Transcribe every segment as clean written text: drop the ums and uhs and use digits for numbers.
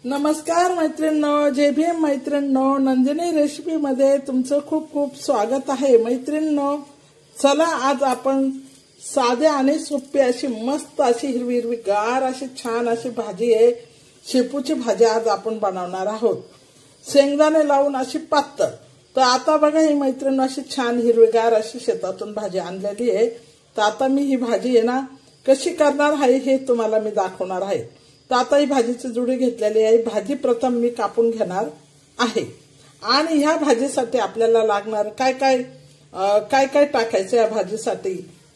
नमस्कार मैत्रिणींनो, JBM मैत्रिणींनो, नंदिनी रेसिपी मध्ये तुमचं खूप खूप स्वागत आहे। मैत्रिणींनो, चला आज आपण साध्या आणि सोपी अशी मस्त अशी हिरवी हिरवी गार अशी छान अशी भाजी आहे, शेपूची भाजी आज आपण बनवणार आहोत। शेंगदाणे लावून अशी पातळ। तर आता बघा ही मैत्रिणींनो अशी छान हिरवीगार अशी शेतातून भाजी आणलेली आहे। तर आता मी ही भाजी आहे ना कशी करणार आहे हे तुम्हाला मी दाखवणार आहे। तर आता ही भाजीची जुडी घेतलेली आहे। भाजी प्रथम मी कापून घेणार आहे आणि ह्या भाजीसाठी आपल्याला लागणार काय काय टाकायचं या भाजीसाठी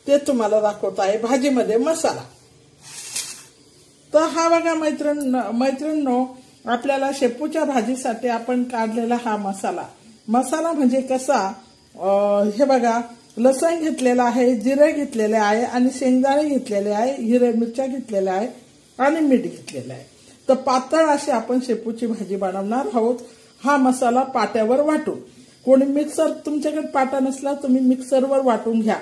ते तुम्हाला दाखवत आहे। भाजीमध्ये मसाला, तर हा बघा मैत्रिणींनो आपल्याला शेपूच्या भाजीसाठी आपण काढलेला हा मसाला म्हणजे कसा, हे बघा लसूण घेतलेला आहे, जिरे घेतलेले आहे आणि शेंगदाणे घेतलेले आहे, हिरव्या मिरच्या घेतलेल्या आहे आणि मीठ घेतलेलं आहे। तर पातळ अशी आपण शेपूची भाजी बनवणार आहोत। हा मसाला पाट्यावर वाटून, कोणी मिक्सर तुमच्याकडे पाटा नसला तुम्ही मिक्सरवर वाटून घ्या।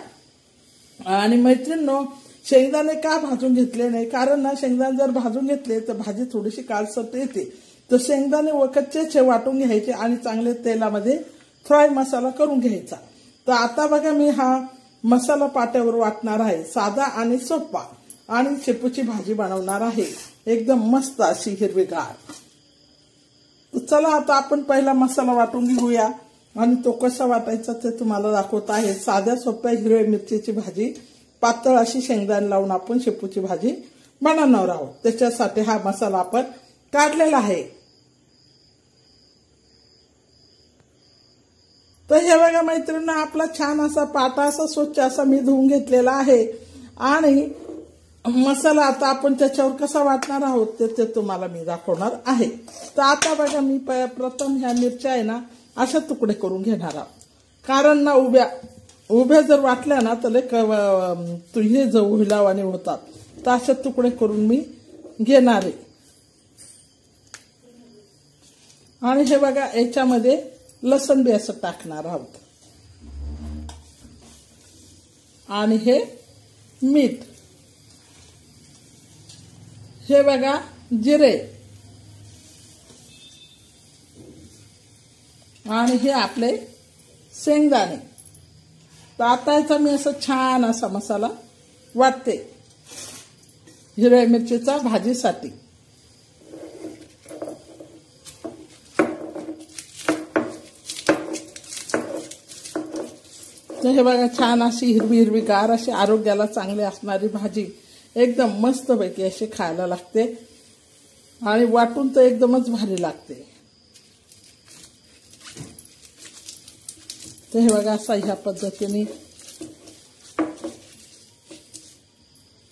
आणि मैत्रिणींनो शेंगदाणे का भाजून घेतले नाही, कारण ना शेंगदाणे जर भाजून घेतले तर भाजी थोडीशी काळसर येते। तर शेंगदाणे कच्चे वाटून घ्यायचे आणि चांगले तेलामध्ये फ्राय मसाला करून घ्यायचा। तर आता बघा मी हा मसाला पाट्यावर वाटणार आहे, साधा आणि सोपा, आणि शेपूची भाजी बनवणार आहे एकदम मस्त अशी हिरवीगार। चला आता आपण पहिला मसाला वाटून घेऊया आणि तो कसा वाटायचा ते तुम्हाला दाखवत आहे। साध्या सोप्या हिरव्या मिरचीची भाजी पातळ अशी शेंगदाणे लावून आपण शेपूची भाजी बनवणार आहोत। त्याच्यासाठी हा मसाला आपण काढलेला आहे। तर हे बघा मैत्रिणींनो आपला छान असा पाटा असा स्वच्छ असा मी धुवून घेतलेला आहे आणि मसाला आता आपण त्याच्यावर कसा वाटणार आहोत ते तुम्हाला मी दाखवणार आहे। तर आता बघा मी प्रथम ह्या मिरच्या आहे ना अशा तुकडे करून घेणार आहोत, कारण ना उभ्या जर वाटल्या ना तर हे हिलावाने होतात। तर अशा तुकडे करून मी घेणार आहे। आणि हे बघा याच्यामध्ये लसूण बी असं टाकणार आहोत आणि हे मीठ, हे बघा जिरे आणि हे आपले शेंगदाणे। तर आता याचा मी असं छान असा मसाला वाटते हिरव्या मिरचीचा भाजीसाठी। तर हे बघा छान अशी हिरवी गार अशी आरोग्याला चांगली असणारी भाजी एकदम मस्त पैकी अशी खायला लागते आणि वाटून तर एकदमच भारी लागते। तर हे बघा असा ह्या पद्धतीने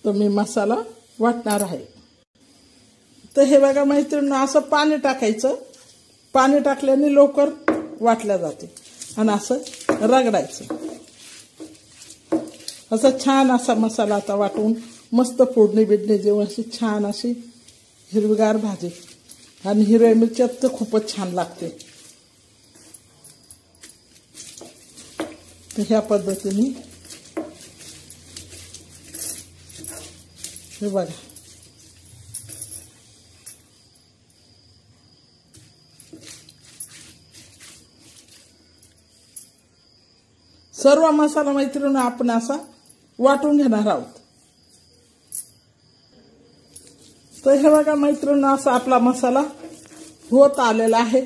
तो मी मसाला वाटणार आहे। तर हे बघा मैत्रिणींनो असं पाणी टाकायचं, पाणी टाकल्याने लवकर वाटल्या जाते आणि असं रगडायचं। असं छान असा मसाला आता वाटून मस्त फोडणी बिडणी देऊन अशी छान अशी हिरवीगार भाजी, आणि हिरव्या मिरच्यात तर खूपच छान लागते। तर ह्या पद्धतीने हे बघा सर्व मसाला मैत्रिणी आपण असा वाटून घेणार आहोत। तर हे बघा मैत्रिणी असा आपला मसाला होत आलेला आहे।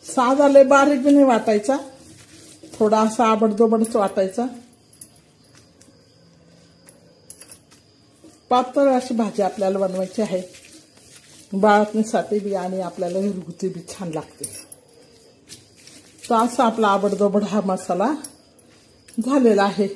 साधा लय बारीक बी नाही वाटायचा, थोडा असा आबडदोबडच वाटायचा। पातळ अशी भाजी आपल्याला बनवायची आहे, बाळतणीसाठी बी आणि आपल्याला घरगुती बी छान लागते। तर असा आपला आबडदोबड हा मसाला झालेला आहे।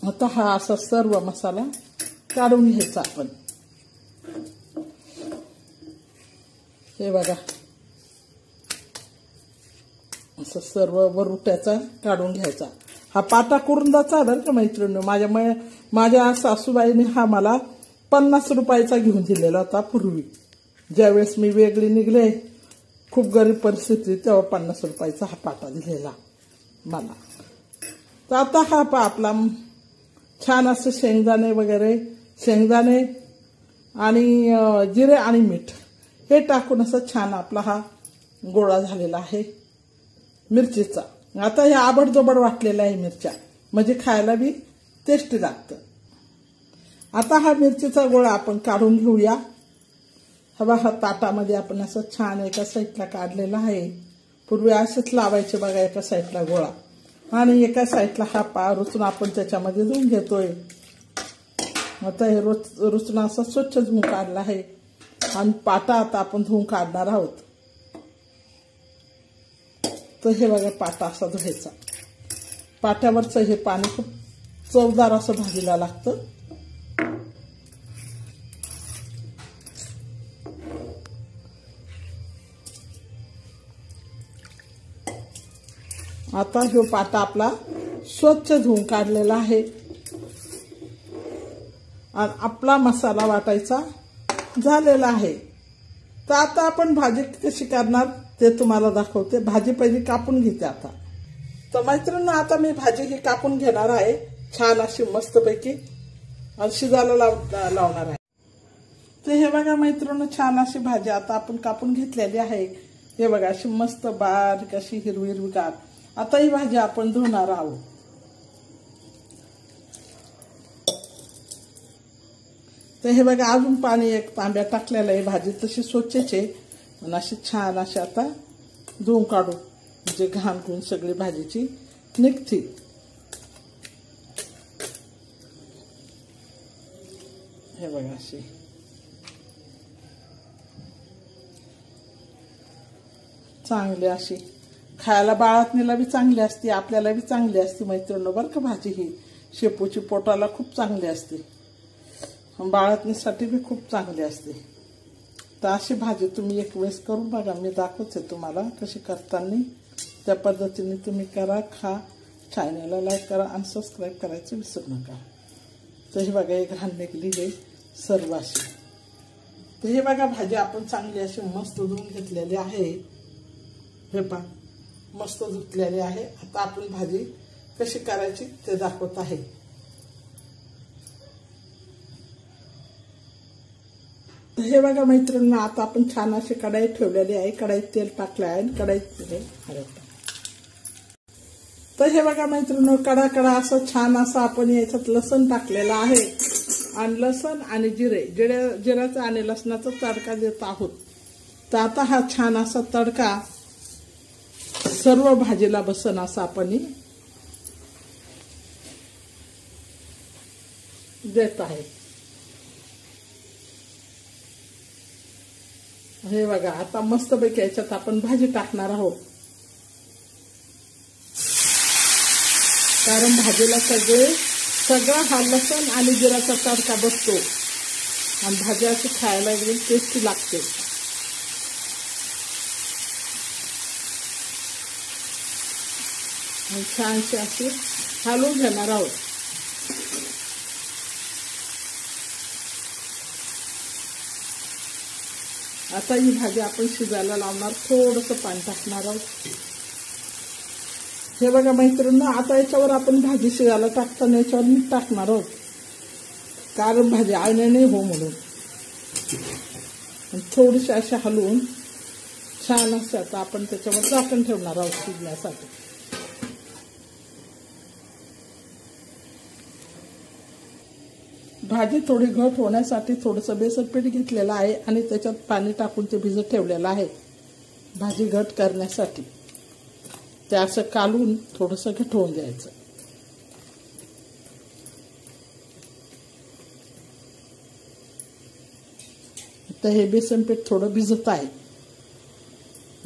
आता हा असा सर्व मसाला काढून घ्यायचा आपण। हे बघा असं सर्व वरुट्याचा काढून घ्यायचा हा पाटा कुरुंदाचा बरं का मैत्रिणी. माझ्या सासूबाईने हा मला 50 रुपयाचा घेऊन दिलेला होता पूर्वी. ज्यावेळेस मी वेगळी निघले, खूप गरीब परिस्थिती, तेव्हा 50 रुपयाचा हा पाटा दिलेला मला. तर आता हा आपला छान असं शेंगदाणे वगैरे, शेंगदाणे आणि जिरे आणि मीठ हे टाकून असं छान आपला हा गोळा झालेला आहे मिरचीचा. आता हे आबडजोबड वाटलेला आहे मिरच्या, म्हणजे खायला बी टेस्टी लागतं. आता हा मिरचीचा गोळा आपण काढून घेऊया. हा ताटामध्ये आपण असं छान एका साईडला काढलेला आहे. पूर्वी असेच लावायचे बघा एका साईडला गोळा, आणि एका साईडला हा रुचून आपण त्याच्यामध्ये धुवून घेतोय. आता हे रुचून असं स्वच्छ धुवून काढला आहे, आणि पाटा आता आपण धुवून काढणार आहोत. तर हे बघा पाटा असा धुवायचा. पाट्यावरचं हे पाणी खूप चवदार असं भाजीला लागतं. आता हा पाटा आपला स्वच्छ धुवून काढलेला आहे, आणि आपला मसाला वाटायचा झालेला आहे. तर आता आपण भाजी कशी करणार ते तुम्हाला दाखवते. भाजी पहिली कापून घेते आता. तर मैत्रिणी, आता मी भाजी ही कापून घेणार आहे छान अशी मस्तपैकी, आणि शिजायला लावणार आहे. तर हे बघा मैत्रिणी, छान अशी भाजी आता आपण कापून घेतलेली आहे. हे बघा अशी मस्त बारीक अशी हिरवी हिरवीगार. आता ही भाजी आपण धुणार आहोत. तर हे बघा अजून पाणी एक तांब्या टाकलेलं आहे. भाजी तशी स्वच्छच आहे, आणि अशी छान अशी आता धुवून काढू, म्हणजे घाण घेऊन सगळी भाजीची निघते. हे बघा अशी चांगली अशी खायला बाळातणीला बी चांगली असते, आपल्याला बी चांगली असते मैत्रिणी बरं का. भाजी ही शेपूची पोटाला खूप चांगली असते, बाळातणीसाठी बी खूप चांगली असते. तर अशी भाजी तुम्ही एक वेळेस करून बघा. मी दाखवते तुम्हाला कशी करताना. त्या पद्धतीने तुम्ही करा, खा. चॅनलला लाईक करा आणि सबस्क्राईब करायचं विसरू नका. तर हे बघा एक घाण निघली हे सर्व अशी. तर हे बघा भाजी आपण चांगली अशी मस्त धुवून घेतलेली आहे. हे पहा मस्त धुतलेली आहे. आता आपण भाजी कशी करायची ते दाखवत आहे. हे बघा मैत्रिणींना, आता आपण छान अशी कढाई ठेवलेली आहे. कढाईत तेल टाकलं आहे, कढाईत तर हे बघा मैत्रिणी, कडा असं छान असं आपण याच्यात लसण टाकलेलं आहे, आणि लसण आणि जिऱ्याचा आणि लसणाचा तडका देत आहोत. तर आता हा छान असा तडका सर्व भाजीला बसन असं आपण देत आहे. हे बघा आता मस्तपैकी याच्यात आपण भाजी टाकणार आहोत, कारण भाजीला सगळा हा लसण आणि जिराचा तडका बसतो, आणि भाजी अशी खायला एकदम टेस्टी लागते. छानशी अशी हलवून घेणार आहोत. आता ही भाजी आपण शिजायला लावणार, थोडंसं पाणी टाकणार आहोत. हे बघा मैत्रिणींनो, आता याच्यावर आपण भाजी शिजायला टाकताना याच्यावर मीठ टाकणार आहोत, कारण भाजी आळणे नाही हो म्हणून. थोडीशी अशी हलवून छान असं आता आपण त्याच्यावर झाकण ठेवणार आहोत शिजण्यासाठी. भाजी थोडी घट होण्यासाठी थोडंसं बेसन पीठ घेतलेलं आहे, आणि त्याच्यात पाणी टाकून ते भिजत ठेवलेलं आहे भाजी घट करण्यासाठी. ते असं कालून थोडंसं घट होऊन द्यायचं. तर हे बेसन पीठ थोडं भिजत आहे.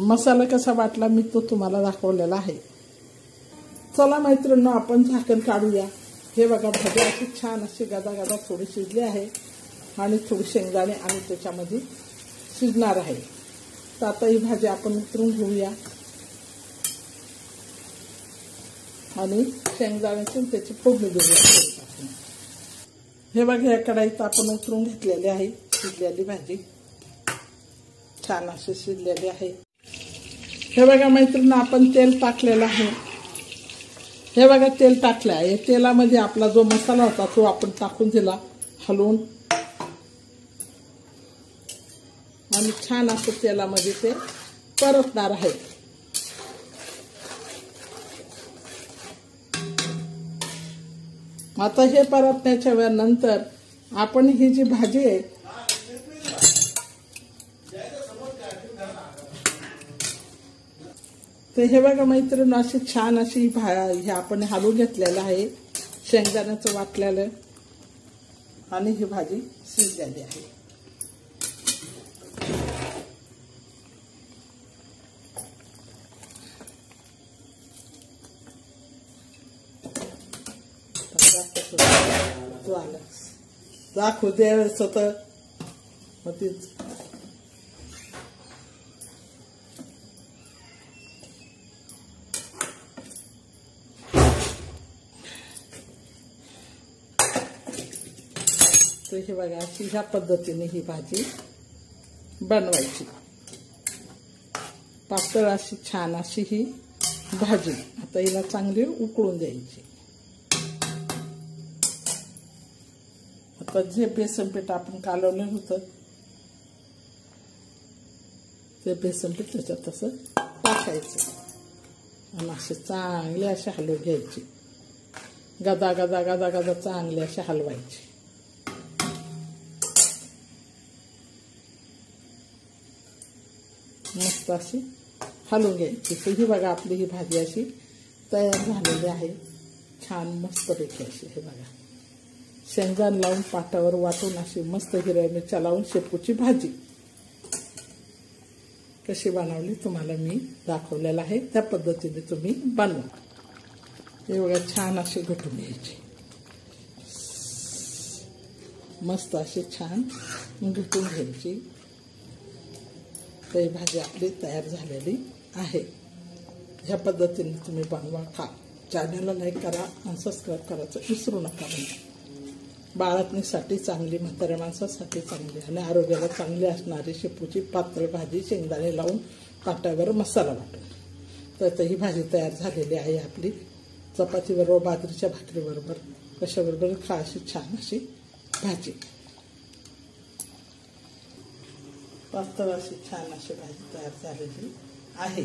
मसाला कसा वाटला मी तो तुम्हाला दाखवलेला आहे. चला मैत्रिणींनो, आपण झाकण काढूया. हे बघा भाजी अशी छान अशी गदा थोडी शिजली आहे, आणि थोडी शेंगदाणे आणि त्याच्यामध्ये शिजणार आहे. तर आता ही भाजी आपण उतरून घेऊया. आणि शेंगदाण्याची त्याची फोडणी देऊया. हे बघा या कढईत आपण उतरून घेतलेली आहे शिजलेली भाजी, छान अशी शिजलेली आहे. हे बघा मैत्रिणी आपण तेल टाकलेलं आहे. हे बघा तेल टाकलं आहे. तेलामध्ये आपला जो मसाला होता तो आपण टाकून दिला हलवून आणि छान असं तेलामध्ये ते परतणार आहे. आता हे परतण्याच्या वेळानंतर आपण ही जी भाजी आहे तर हे बघा मैत्रिणी अशी छान अशी हे आपण हलवून घेतलेलं आहे, शेंगदाण्याचं वाटलेलं आणि ही भाजी शिजलेली आहे. दाखवू द्यायच तर मग तीच तर हे बघा अशी ह्या पद्धतीने ही भाजी बनवायची. पातळ अशी छान अशी ही भाजी. आता हिला चांगली उकळून द्यायची. आता जे बेसन पीठ आपण कालवलं होतं ते बेसन पीठ त्याच्यात तसं टाकायचं आणि असे चांगले असे हलवून घ्यायचे. गदा गदा गदा गदा चांगले असे हलवायचे. मस्त अशी हलवून घ्यायची. तर ही बघा आपली ही भाजी अशी तयार झालेली आहे, छान मस्तपैकी अशी. हे बघा शेंगदाणे लावून पाटावर वाटून अशी मस्त हिरव्या मिरच्या लावून शेपूची भाजी कशी बनवली तुम्हाला मी दाखवलेलं आहे. त्या पद्धतीने तुम्ही बनवा. हे बघा छान अशी घटून घ्यायची, मस्त अशी छान घटून घ्यायची. तर ही भाजी आपली तयार झालेली आहे. ह्या पद्धतीने तुम्ही बनवा, खा. चॅनलला लाईक करा आणि सबस्क्राईब करायचं विसरू नका. बाळातणीसाठी चांगली, म्हाताऱ्या माणसासाठी चांगली आणि आरोग्याला चांगली असणारी शेपूची पातळ भाजी शेंगदाणे लावून पाट्यावर मसाला वाटून. तर ही भाजी तयार झालेली आहे आपली. चपातीबरोबर, बाजरीच्या भाकरीबरोबर, कशाबरोबर खा अशी छान अशी भाजी. पातळ अशी छान अशी भाजी तयार झालेली आहे.